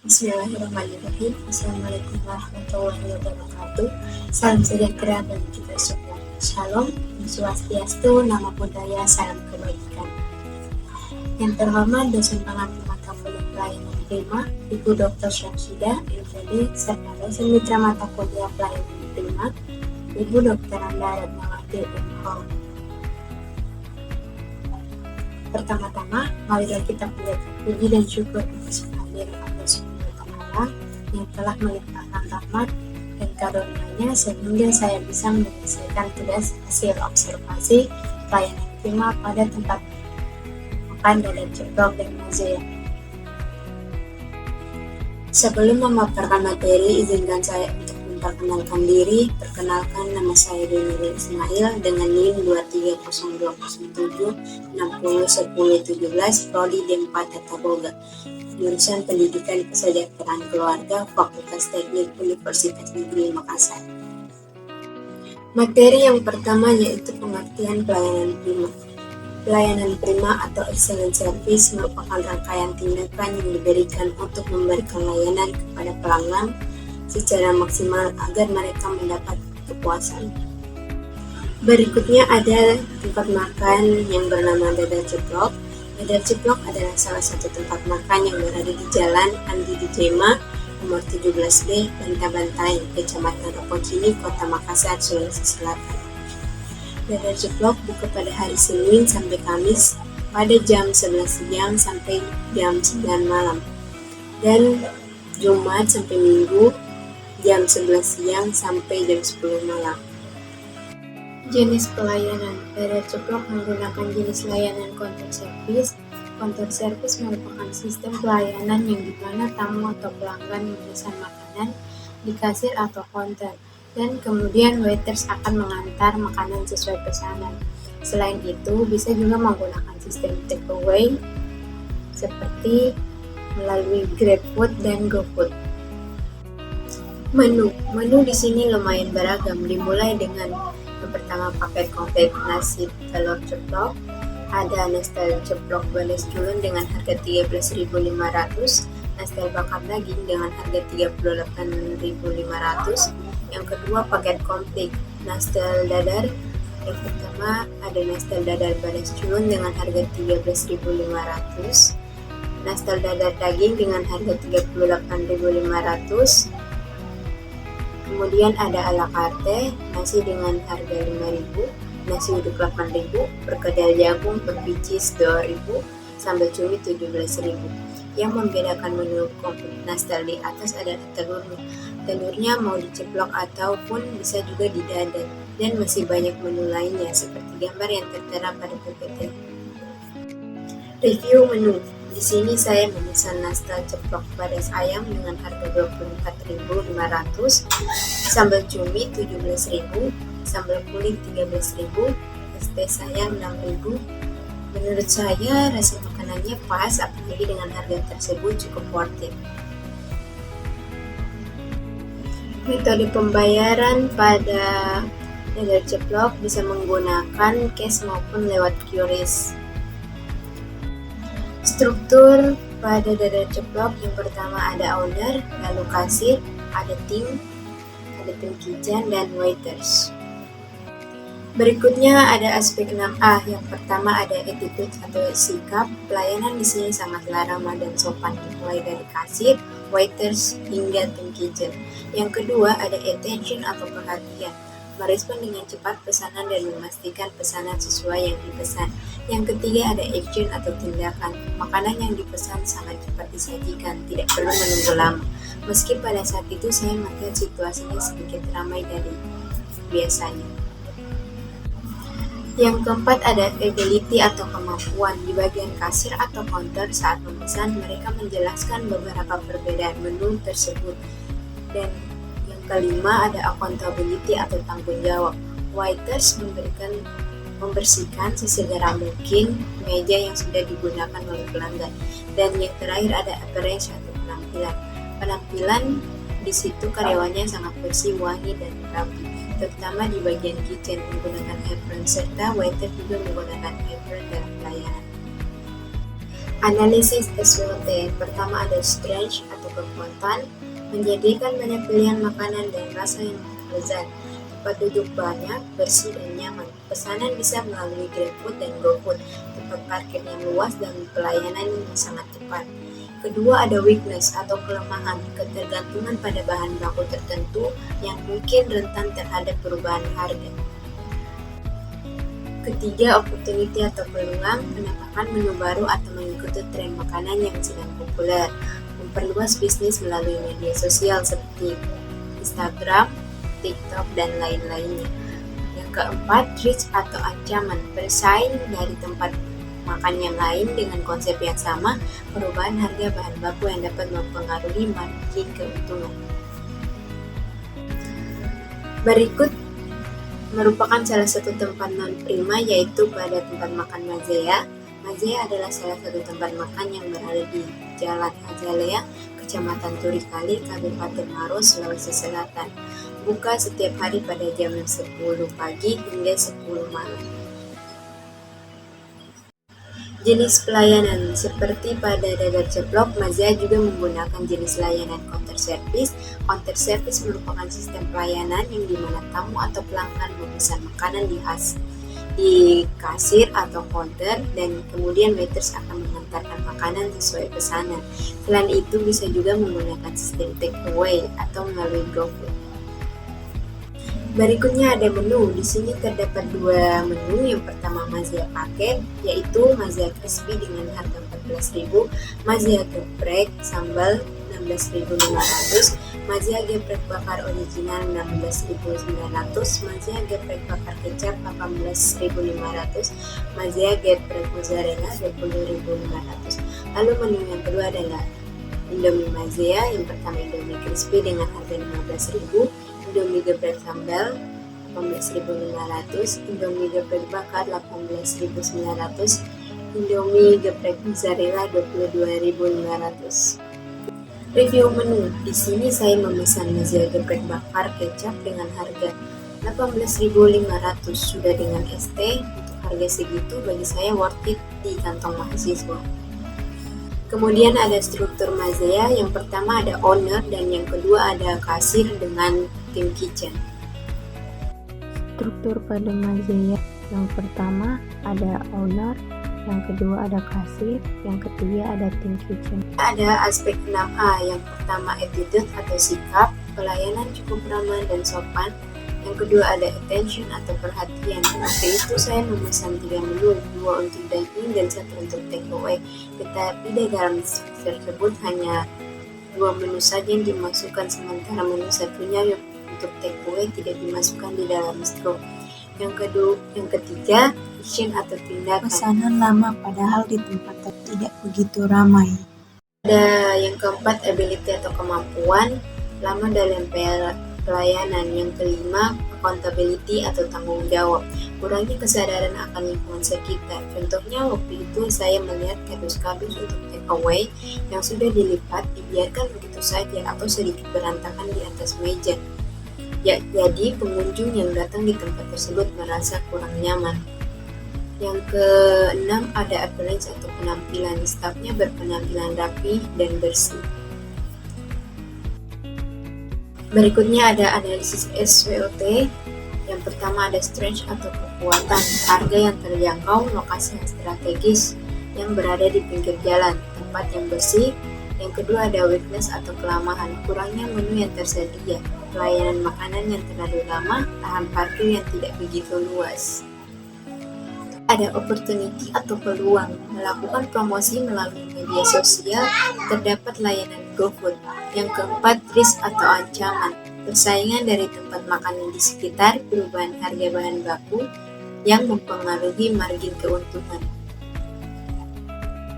Bismillahirrahmanirrahim. Assalamualaikum warahmatullahi wabarakatuh. Salam sejahtera bagi kita semua. Shalom, Swastiastu, Namo Buddhaya, salam kebaikan. Yang terhormat dosen pengampu mata kuliah pelayanan prima, Ibu Dr. Syamsidah, MPD, serta dosen mitra mata kuliah pelayanan prima, Ibu Dr. Anda Ratnawati Unhol. Pertama-tama, marilah kita panjatkan puji dan syukur atas kehadiran Allah Subhanahu wa Ta'ala yang telah melimpahkan rahmat dan karunia-Nya sehingga saya bisa menyelesaikan tugas hasil observasi pelayanan prima pada tempat makan Dadar Ceplok dan Mazia. Sebelum memaparkan materi, izinkan saya untuk memperkenalkan diri. Perkenalkan, nama saya Nurul Ismail dengan NIM 230207601017 Prodi D4 Tata Boga, jurusan Pendidikan Kesejahteraan Keluarga, Fakultas Teknik Universitas Negeri Makassar. Materi yang pertama yaitu pengertian pelayanan prima. Pelayanan prima atau excellent service merupakan rangkaian tindakan yang diberikan untuk memberikan layanan kepada pelanggan secara maksimal agar mereka mendapat kepuasan. Berikutnya ada tempat makan yang bernama Dadar Ceplok. Dadar Ceplok adalah salah satu tempat makan yang berada di Jalan Andi Dijema, nomor 17B, Bantabantai, Kecamatan Ropocini, Kota Makassar, Sulawesi Selatan. Dadar Ceplok buka pada hari Senin sampai Kamis pada jam 11 siang sampai jam 9 malam, dan Jumat sampai Minggu jam 11 siang sampai jam 10 malam. Jenis pelayanan. Dadar Ceplok menggunakan jenis layanan counter service. Counter service merupakan sistem pelayanan yang dimana tamu atau pelanggan memesan makanan di kasir atau counter, dan kemudian waiters akan mengantar makanan sesuai pesanan. Selain itu, bisa juga menggunakan sistem take away seperti melalui GrabFood dan GoFood. Menu di sini lumayan beragam, dimulai dengan yang pertama paket komplit nasi telur ceplok, ada nastel ceplok balas culun dengan harga 13.500, nastel bakar daging dengan harga 38.500. Yang kedua paket komplit nastel dadar. Yang pertama ada nastel dadar balas culun dengan harga 13.500, nastel dadar daging dengan harga 38.500. Kemudian ada ala carte, nasi dengan harga 5.000, nasi uduk 8.000, perkedel jagung per biji 2.000, sambal cumi 17.000. Yang membedakan menu komplit nastel di atas adalah telurnya. Telurnya mau diceplok ataupun bisa juga didadar, dan masih banyak menu lainnya seperti gambar yang tertera pada PPT. Review menu. Di sini saya memesan nastel ceplok badas ayam dengan harga 24.500, sambal cumi 17.000, sambal kulit 13.000, es teh sayang 6.000. Menurut saya rasa makanannya pas, apalagi dengan harga tersebut cukup worth it. Metode pembayaran pada Dadar Ceplok bisa menggunakan cash maupun lewat QRIS. Struktur pada Dadar Ceplok yang pertama ada owner, lalu kasir, ada tim kitchen, dan waiters. Berikutnya ada aspek 6A. Yang pertama ada attitude atau sikap. Pelayanan di sini sangatlah ramah dan sopan, mulai dari kasir, waiters, hingga tim kitchen. Yang kedua ada attention atau perhatian, merespon dengan cepat pesanan dan memastikan pesanan sesuai yang dipesan. Yang ketiga ada action atau tindakan, makanan yang dipesan sangat cepat disajikan, tidak perlu menunggu lama. Meski pada saat itu saya melihat situasinya sedikit ramai dari biasanya. Yang keempat ada ability atau kemampuan. Di bagian kasir atau counter saat memesan, mereka menjelaskan beberapa perbedaan menu tersebut. Dan yang kelima ada accountability atau tanggung jawab. Waiters membersihkan sesegera mungkin meja yang sudah digunakan oleh pelanggan. Dan yang terakhir ada appearance atau penampilan. Penampilan di situ karyawannya sangat bersih, wangi, dan rapi, terutama di bagian kitchen menggunakan apron, serta waiter juga menggunakan apron dalam pelayanan. Analisis SWOT. Pertama ada strength atau kekuatan, menjadikan banyak pilihan makanan dan rasa yang lezat. Tempat duduk banyak, bersih dan nyaman. Pesanan bisa melalui GrabFood dan GoFood. Tempat parkir yang luas dan pelayanan yang sangat cepat. Kedua ada weakness atau kelemahan, ketergantungan pada bahan baku tertentu yang mungkin rentan terhadap perubahan harga. Ketiga, opportunity atau peluang, menambahkan menu baru atau mengikuti tren makanan yang sedang populer, memperluas bisnis melalui media sosial seperti Instagram, TikTok, dan lain-lainnya. Yang keempat, threat atau ancaman, bersaing dari tempat makan yang lain dengan konsep yang sama, perubahan harga bahan baku yang dapat mempengaruhi margin keuntungan. Berikut merupakan salah satu tempat non-prima, yaitu pada tempat makan Mazea. Mazea adalah salah satu tempat makan yang berada di Jalan Azalea, Kecamatan Turikali, Kabupaten Maros, Sulawesi Selatan. Buka setiap hari pada jam 10 pagi hingga 10 malam. Jenis pelayanan, seperti pada dadar ceplok, Mazea juga menggunakan jenis layanan counter service. Counter service merupakan sistem pelayanan yang dimana tamu atau pelanggan memesan makanan di kasir atau counter, dan kemudian waiters akan mengantarkan makanan sesuai pesanan. Selain itu bisa juga menggunakan sistem take away atau melalui GoFood. Berikutnya ada menu. Di sini terdapat dua menu. Yang pertama Mazea paket, yaitu Mazea crispy dengan harga 14.000, Mazea geprek sambal 16.500, Mazea geprek bakar original 16.900, Mazea geprek bakar kecap 18.500, Mazea geprek mozzarella 20.500. Lalu menu yang kedua adalah Indomie Mazea. Yang pertama Indomie crispy dengan harga 15.000, Indomie geprek sambal 18.500, Indomie geprek bakar 18.900, Indomie geprek mozzarella 22.500. Review menu. Di sini saya memesan Mazea geprek bakar kecap dengan harga 18.500, sudah dengan ST. Untuk harga segitu bagi saya worth it di kantong mahasiswa. Kemudian ada struktur Mazea. Yang pertama ada owner dan yang kedua ada kasir dengan tim kitchen. Struktur pada Mazea, yang pertama ada owner, yang kedua ada kasir, yang ketiga ada tim kitchen. Ada aspek 6A. Yang pertama attitude atau sikap, pelayanan cukup ramah dan sopan. Yang kedua ada attention atau perhatian. Waktu itu saya memesan 3 menu, 2 untuk dine-in dan 1 untuk take away. Tetapi di dalam tersebut hanya 2 menu saja yang dimasukkan, sementara menu satunya untuk take away tidak dimasukkan di dalam straw. Yang ketiga, action atau tindakan. Pesanan lama padahal di tempat tidak begitu ramai. Ada yang keempat, ability atau kemampuan, lama dalam pelayanan. Yang kelima, accountability atau tanggung jawab, kurangnya kesadaran akan lingkungan sekitar. Contohnya waktu itu saya melihat kardus-kardus untuk take away yang sudah dilipat dibiarkan begitu saja atau sedikit berantakan di atas meja. Jadi pengunjung yang datang di tempat tersebut merasa kurang nyaman. Yang keenam ada appearance atau penampilan, stafnya berpenampilan rapi dan bersih. Berikutnya ada analisis SWOT. Yang pertama ada strength atau kekuatan, harga yang terjangkau, lokasi yang strategis yang berada di pinggir jalan, tempat yang bersih. Yang kedua ada weakness atau kelemahan, kurangnya menu yang tersedia, pelayanan makanan yang terlalu lama, lahan parkir yang tidak begitu luas. Ada opportunity atau peluang, melakukan promosi melalui media sosial, terdapat layanan GoFood. Yang keempat, risk atau ancaman, persaingan dari tempat makanan di sekitar, perubahan harga bahan baku yang mempengaruhi margin keuntungan.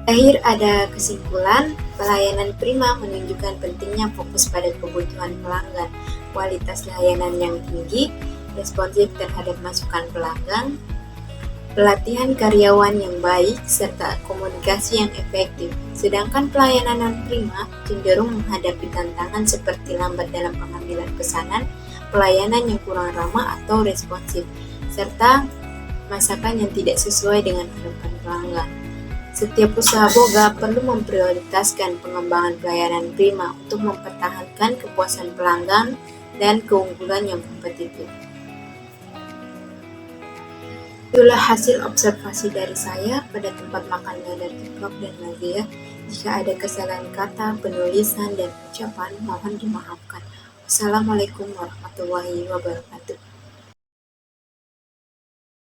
Akhir ada kesimpulan, pelayanan prima menunjukkan pentingnya fokus pada kebutuhan pelanggan, kualitas layanan yang tinggi, responsif terhadap masukan pelanggan, pelatihan karyawan yang baik, serta komunikasi yang efektif. Sedangkan pelayanan non-prima cenderung menghadapi tantangan seperti lambat dalam pengambilan pesanan, pelayanan yang kurang ramah atau responsif, serta masakan yang tidak sesuai dengan harapan pelanggan. Setiap usaha boga perlu memprioritaskan pengembangan pelayanan prima untuk mempertahankan kepuasan pelanggan dan keunggulan yang kompetitif. Itulah hasil observasi dari saya pada tempat makan Gadar Kiprop dan Nadia. Jika ada kesalahan kata, penulisan, dan ucapan, mohon dimaafkan. Wassalamualaikum warahmatullahi wabarakatuh.